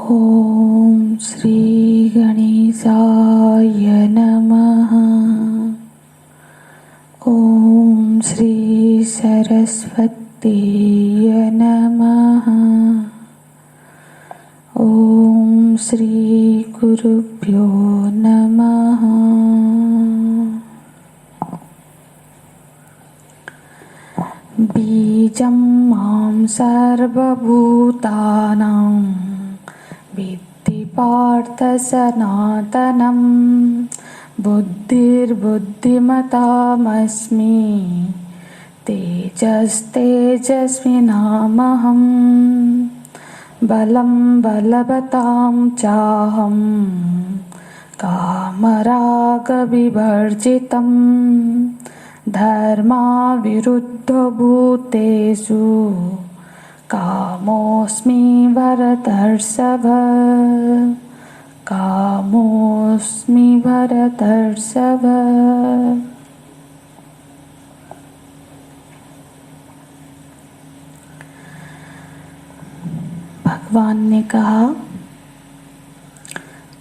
ओम श्री गणेशाय नमः। ओम श्री सरस्वतीय नमः। ओम श्री गुरुभ्यो नमः। बीजं मां सर्वभूतानां विद्धि पार्थ सनातनं। बुद्धिर्बुद्धिमतामस्मि तेजस्तेजस्विनामहम्। बलं बलवतां चाहं कामरागविवर्जितं। धर्माविरुद्धभूतेषु कामोऽस्मि भरतर्षभ। कामोऽस्मि भरतर्षभ। भगवान ने कहा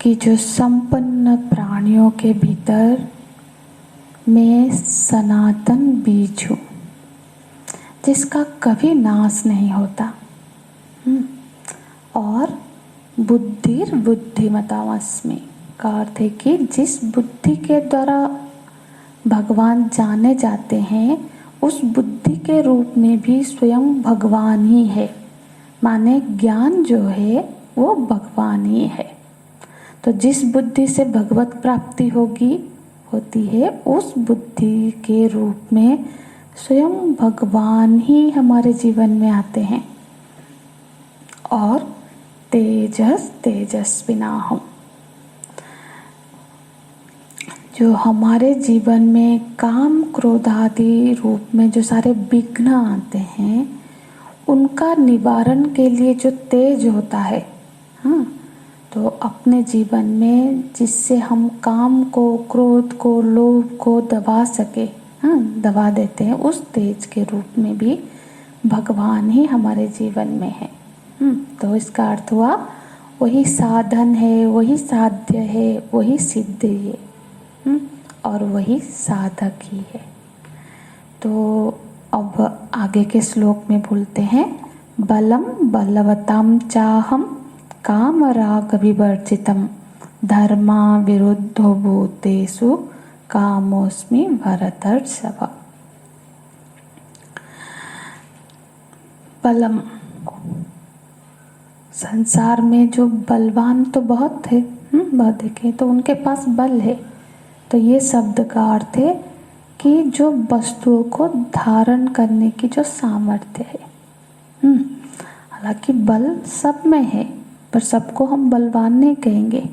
कि जो संपन्न प्राणियों के भीतर मैं सनातन बीज हूँ, जिसका कभी नाश नहीं होता। और बुद्धिर्बुद्धिमतामस्मि का अर्थ है कि जिस बुद्धि के द्वारा भगवान जाने जाते हैं, उस बुद्धि के रूप में भी स्वयं भगवान ही है। माने ज्ञान जो है वो भगवान ही है। तो जिस बुद्धि से भगवत प्राप्ति होती है, उस बुद्धि के रूप में स्वयं भगवान ही हमारे जीवन में आते हैं। और तेजस्विनाहम्, जो हमारे जीवन में काम क्रोध आदि रूप में जो सारे विघ्न आते हैं, उनका निवारण के लिए जो तेज होता है, तो अपने जीवन में जिससे हम काम को, क्रोध को, लोभ को दबा सके, दबा देते हैं, उस तेज के रूप में भी भगवान ही हमारे जीवन में है। तो इसका अर्थ हुआ वही साधन है, वही साध्य है, वही सिद्ध है, और वही साधक ही है। तो अब आगे के श्लोक में बोलते हैं, बलम बलवतां चाहम कामराग विवर्जितम। धर्मा विरुद्धो भूतेषु कामोऽस्मि भरतर्षभ। बलम, संसार में जो बलवान तो बहुत थे, बहुत देखे तो उनके पास बल है। तो ये शब्द का अर्थ है कि जो वस्तुओं को धारण करने की जो सामर्थ्य है। हालांकि बल सब में है, पर सबको हम बलवान नहीं कहेंगे।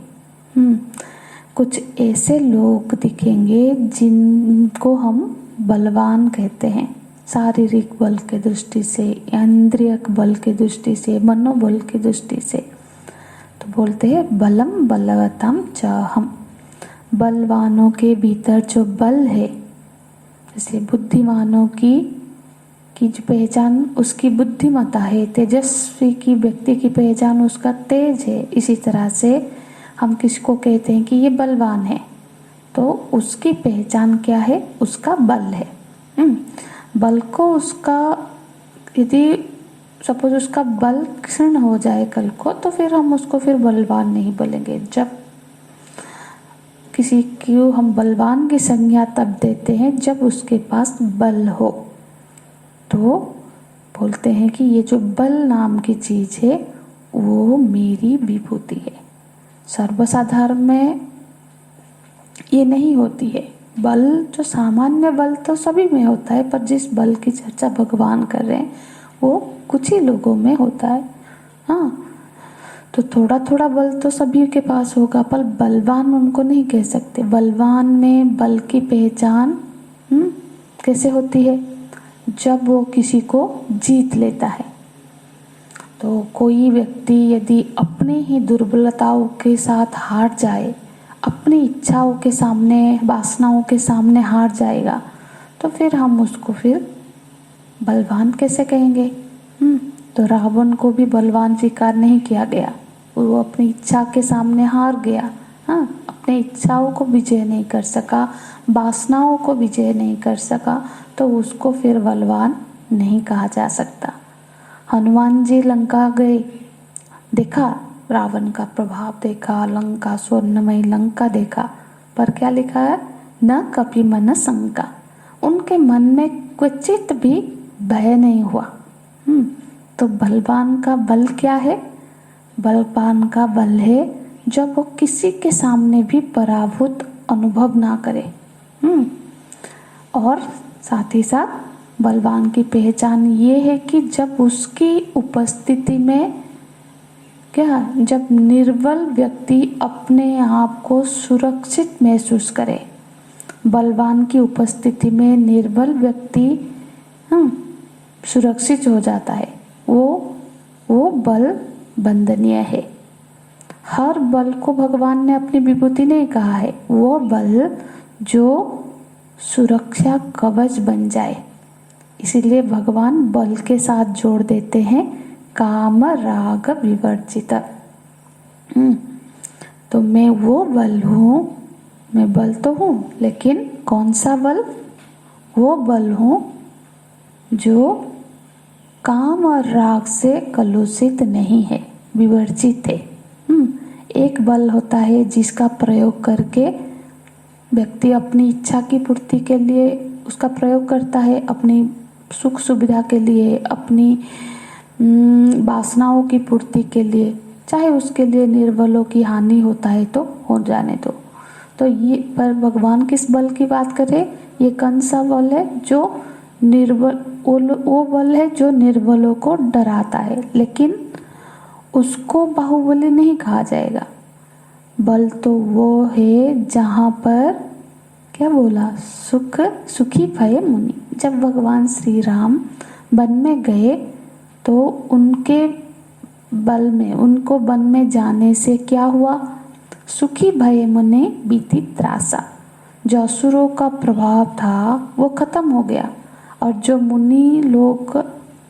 कुछ ऐसे लोग दिखेंगे जिनको हम बलवान कहते हैं, शारीरिक बल के दृष्टि से, इंद्रियक बल के दृष्टि से, मनोबल की दृष्टि से। तो बोलते हैं बलम बलवतां चाहम। बलवानों के भीतर जो बल है, जैसे बुद्धिमानों की जो पहचान उसकी बुद्धिमता है, तेजस्वी की व्यक्ति की पहचान उसका तेज है, इसी तरह से हम किसको कहते हैं कि ये बलवान है, तो उसकी पहचान क्या है? उसका बल है। बल को उसका, यदि सपोज उसका बल क्षीण हो जाए कल को, तो फिर हम उसको फिर बलवान नहीं बोलेंगे। जब किसी को हम बलवान की संज्ञा तब देते हैं जब उसके पास बल हो। तो बोलते हैं कि ये जो बल नाम की चीज है वो मेरी विभूति है। सर्वसाधारण में ये नहीं होती है। बल जो सामान्य बल तो सभी में होता है, पर जिस बल की चर्चा भगवान कर रहे हैं वो कुछ ही लोगों में होता है। तो थोड़ा थोड़ा बल तो सभी के पास होगा, पर बलवान उनको नहीं कह सकते। बलवान में बल की पहचान कैसे होती है? जब वो किसी को जीत लेता है। तो कोई व्यक्ति यदि अपने ही दुर्बलताओं के साथ हार जाए, अपनी इच्छाओं के सामने, वासनाओं के सामने हार जाएगा, तो फिर हम उसको फिर बलवान कैसे कहेंगे? तो रावण को भी बलवान स्वीकार नहीं किया गया, वो अपनी इच्छा के सामने हार गया, हाँ, अपने इच्छाओं को विजय नहीं कर सका, वासनाओं को विजय नहीं कर सका, तो उसको फिर बलवान नहीं कहा जा सकता। हनुमान जी लंका गए, देखा रावण का प्रभाव, देखा लंका, स्वर्णमयी लंका देखा, पर क्या लिखा है, न कपि मन शंका, उनके मन में क्वचित भी भय नहीं हुआ। तो बलवान का बल क्या है? बलवान का बल है जब वो किसी के सामने भी पराभूत अनुभव ना करे। और साथ ही साथ बलवान की पहचान ये है कि जब उसकी उपस्थिति में क्या, जब निर्बल व्यक्ति अपने आप को सुरक्षित महसूस करे। बलवान की उपस्थिति में निर्बल व्यक्ति सुरक्षित हो जाता है, वो बल वंदनीय है। हर बल को भगवान ने अपनी विभूति नहीं कहा है, वो बल जो सुरक्षा कवच बन जाए। इसीलिए भगवान बल के साथ जोड़ देते हैं काम राग विवर्जित। तो मैं वो बल हूँ, मैं बल तो हूँ, लेकिन कौन सा बल? वो बल हूँ जो काम और राग से कलुषित नहीं है, विवर्जित है। एक बल होता है जिसका प्रयोग करके व्यक्ति अपनी इच्छा की पूर्ति के लिए उसका प्रयोग करता है, अपनी सुख सुविधा के लिए, अपनी वासनाओं की पूर्ति के लिए, चाहे उसके लिए निर्बलों की हानि होता है तो हो जाने दो। तो ये पर भगवान किस बल की बात करें? ये कौन सा बल है? जो निर्बल, वो बल है जो निर्बलों को डराता है, लेकिन उसको बाहुबली नहीं कहा जाएगा। बल तो वो है जहाँ पर क्या बोला, सुखी भय मुनि। जब भगवान श्री राम वन में गए तो उनके बल में, उनको वन में जाने से क्या हुआ? सुखी भय मुनि बीती त्रासा। जो असुरों का प्रभाव था वो खत्म हो गया, और जो मुनि लोग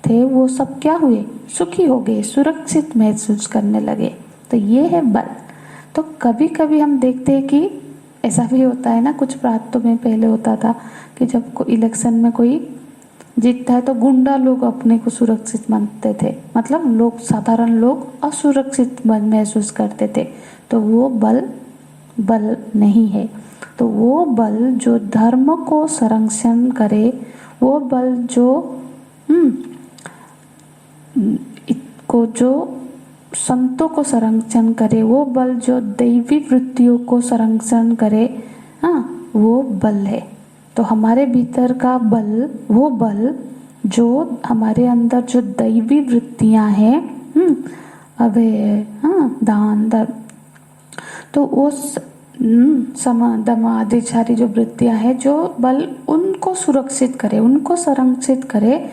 थे वो सब क्या हुए? सुखी हो गए, सुरक्षित महसूस करने लगे। तो ये है बल। तो कभी कभी हम देखते हैं कि ऐसा भी होता है ना, कुछ प्रांतों में पहले होता था कि जब कोई इलेक्शन में कोई जीतता है तो गुंडा लोग अपने को सुरक्षित मानते थे, मतलब लोग, साधारण लोग असुरक्षित महसूस करते थे। तो वो बल नहीं है। तो वो बल जो धर्म को संरक्षण करे, वो बल जो जो संतों को संरक्षण करे, वो बल जो दैवी वृत्तियों को संरक्षण करे, वो बल है। तो हमारे भीतर का बल, वो बल जो हमारे अंदर जो दैवी वृत्तियां हैं, अभय, दान, धर्म, तो वो सम, दम आदि सारी जो वृत्तियां हैं, जो बल उनको सुरक्षित करे, उनको संरक्षित करे,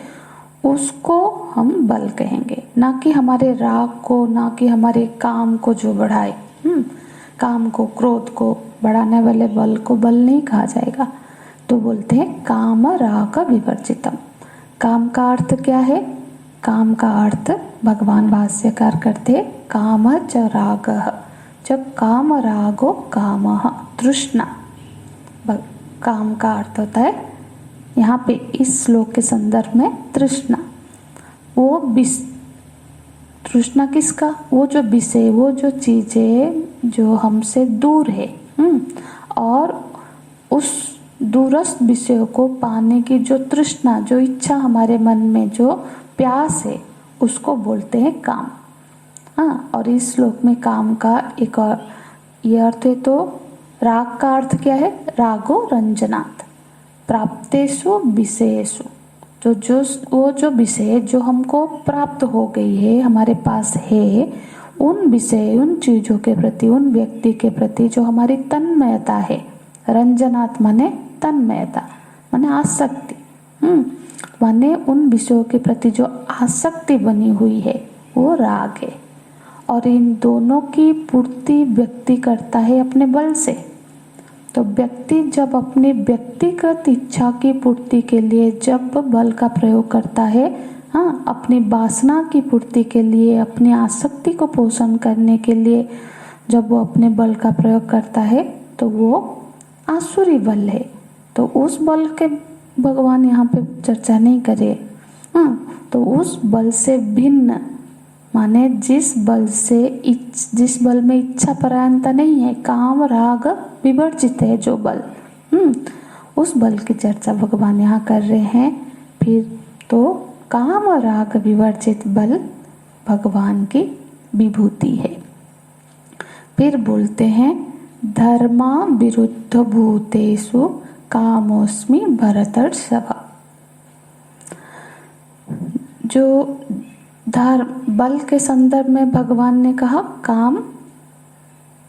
उसको हम बल कहेंगे। ना कि हमारे राग को, ना कि हमारे काम को जो बढ़ाए। काम को, क्रोध को बढ़ाने वाले बल को बल नहीं कहा जाएगा। तो बोलते हैं काम राग विवर्जितम। काम का अर्थ क्या है? काम का अर्थ भगवान भाष्यकार करते काम च रागः। जब काम रागो कामः, तृष्णा। काम का अर्थ होता है यहाँ पे इस श्लोक के संदर्भ में तृष्णा। वो तृष्णा किसका? वो जो विषय, वो जो चीजें जो हमसे दूर है, और उस दूरस्थ विषयों को पाने की जो तृष्णा, जो इच्छा, हमारे मन में जो प्यास है, उसको बोलते हैं काम। और इस श्लोक में काम का एक और ये अर्थ है। तो राग का अर्थ क्या है? रागो रंजनात् प्राप्तेषु विषयेषु। वो जो विषय जो हमको प्राप्त हो गई है, हमारे पास है, उन विषय, उन चीजों के प्रति, उन व्यक्ति के प्रति जो हमारी तन्मयता है। रंजनात् माने तन्मयता, माने आसक्ति। माने उन विषयों के प्रति जो आसक्ति बनी हुई है, वो राग है। और इन दोनों की पूर्ति व्यक्ति करता है अपने बल से। तो व्यक्ति जब अपनी व्यक्तिगत इच्छा की पूर्ति के लिए जब बल का प्रयोग करता है, हाँ, अपनी वासना की पूर्ति के लिए, अपनी आसक्ति को पोषण करने के लिए जब वो अपने बल का प्रयोग करता है तो वो आसुरी बल है। तो उस बल के भगवान यहाँ पे चर्चा नहीं करे। हाँ, तो उस बल से भिन्न, माने जिस बल में इच्छा परायणता नहीं है, काम राग विवर्जित है जो बल, उस बल की चर्चा भगवान यहाँ कर रहे हैं। फिर तो काम राग विवर्जित बल भगवान की विभूति है। फिर बोलते हैं धर्मा विरुद्ध भूतेषु कामोस्मि भरतर्षभ। जो धर्म बल के संदर्भ में भगवान ने कहा काम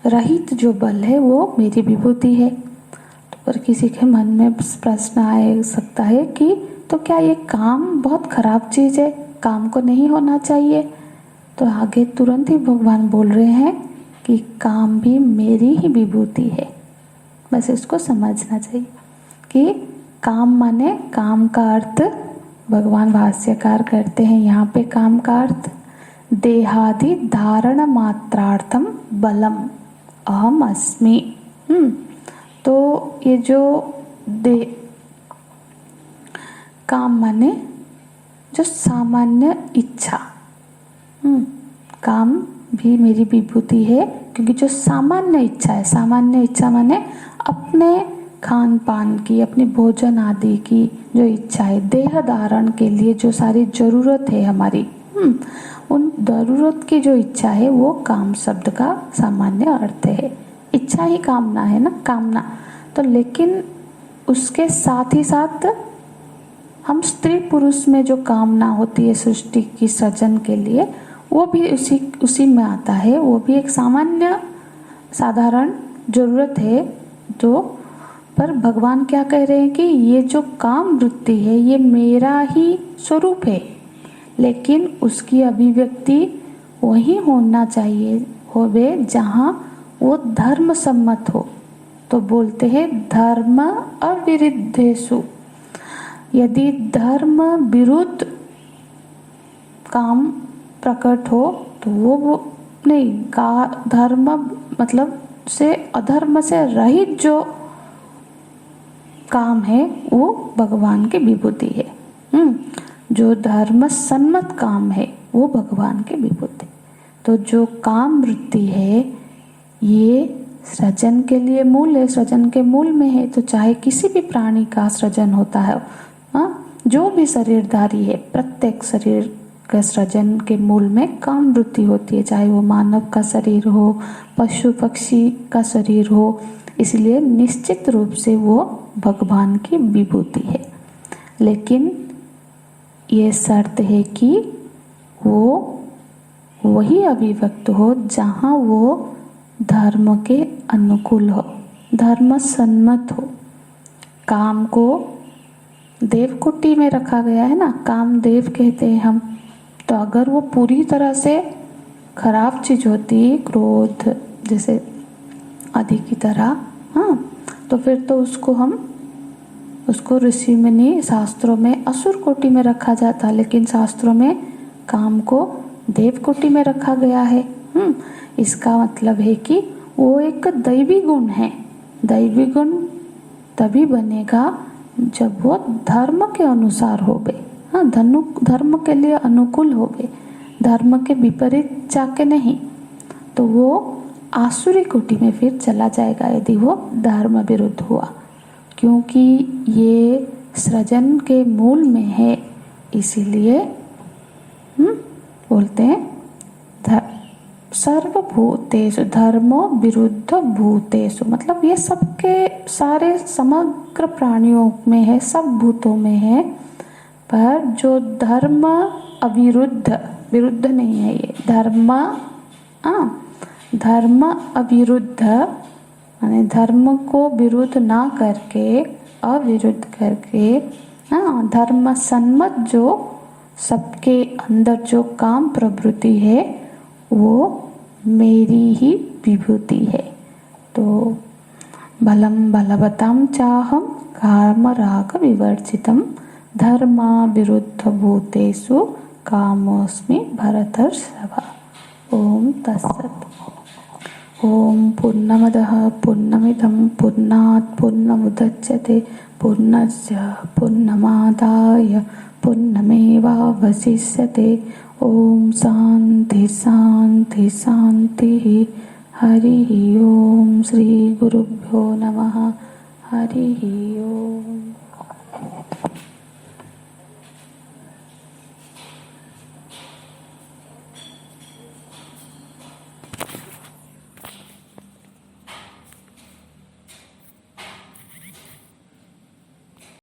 रहित जो बल है वो मेरी विभूति है। तो पर किसी के मन में प्रश्न आ सकता है कि तो क्या ये काम बहुत खराब चीज है, काम को नहीं होना चाहिए? तो आगे तुरंत ही भगवान बोल रहे हैं कि काम भी मेरी ही विभूति है। बस इसको समझना चाहिए कि काम माने, काम का अर्थ भगवान भाष्यकार करते हैं यहाँ पे, काम का अर्थ देहादि धारण मात्रार्थम बलम अहम अस्मि। तो ये जो काम माने जो सामान्य इच्छा, काम भी मेरी विभूति है क्योंकि जो सामान्य इच्छा है, सामान्य इच्छा माने अपने खान पान की, अपनी भोजन आदि की जो इच्छा है, देह धारण के लिए जो सारी जरूरत है हमारी, उन जरूरत की जो इच्छा है वो काम शब्द का सामान्य अर्थ है। इच्छा ही कामना है ना, कामना। तो लेकिन उसके साथ ही साथ हम स्त्री पुरुष में जो कामना होती है सृष्टि की सृजन के लिए, वो भी उसी में आता है। वो भी एक सामान्य साधारण जरूरत है। जो पर भगवान क्या कह रहे हैं कि ये जो काम वृत्ति है ये मेरा ही स्वरूप है, लेकिन उसकी अभिव्यक्ति वही होना चाहिए होवे जहाँ वो धर्म सम्मत हो। तो बोलते हैं धर्म अविरुद्धेषु। यदि धर्म विरुद्ध काम प्रकट हो तो वो नहीं, का धर्म मतलब से अधर्म से रहित जो काम है वो भगवान की विभूति है। जो धर्म सम्मत काम है वो भगवान की विभूति। तो जो काम वृत्ति है ये सृजन के लिए मूल है, सृजन के मूल में है। तो चाहे किसी भी प्राणी का सृजन होता है, जो भी शरीरधारी है, प्रत्येक शरीर के सृजन के मूल में काम वृत्ति होती है, चाहे वो मानव का शरीर हो, पशु पक्षी का शरीर हो। इसलिए निश्चित रूप से वो भगवान की विभूति है, लेकिन ये शर्त है कि वो वही अभिव्यक्त हो जहाँ वो धर्म के अनुकूल हो, धर्म सम्मत हो। काम को देवकोटि में रखा गया है ना, काम देव कहते हैं हम। तो अगर वो पूरी तरह से खराब चीज होती, क्रोध जैसे आदि की तरह, तो फिर तो उसको ऋषि मुनि शास्त्रों में असुर कोटि में रखा जाता, लेकिन शास्त्रों में काम को देव कोटि में रखा गया है। इसका मतलब है कि वो एक दैवी गुण है। दैवी गुण तभी बनेगा जब वो धर्म के अनुसार होवे, धर्म के लिए अनुकूल होवे, धर्म के विपरीत जाके नहीं। तो वो आसुरी कोटि में फिर चला जाएगा यदि वो धर्म विरुद्ध हुआ, क्योंकि ये सृजन के मूल में है। इसीलिए बोलते हैं सर्वभूतेषु धर्मो विरुद्ध भूतेषु, मतलब ये सबके सारे समग्र प्राणियों में है, सब भूतों में है। पर जो धर्म अविरुद्ध, विरुद्ध नहीं है ये धर्म अविरुद्ध, माने धर्म को विरुद्ध ना करके, अविरुद्ध करके, धर्म सम्मत जो सबके अंदर जो काम प्रवृत्ति है वो मेरी ही विभूति है। तो बलम बलवताम चाहम काम राग विवर्जितम धर्माविरुद्धभूतेषु कामोऽस्मि भरतर्षभ। ओम तत्सत्। ओम पूर्णमदः पूर्णमिदं पूर्णात् पूर्णमुदच्यते पूर्णस्य पूर्णमादाय पूर्णमेवावशिष्यते। ओम शांति शांति शांतिः। हरिः ओम। श्री गुरुभ्यो नमः। हरिः ओम।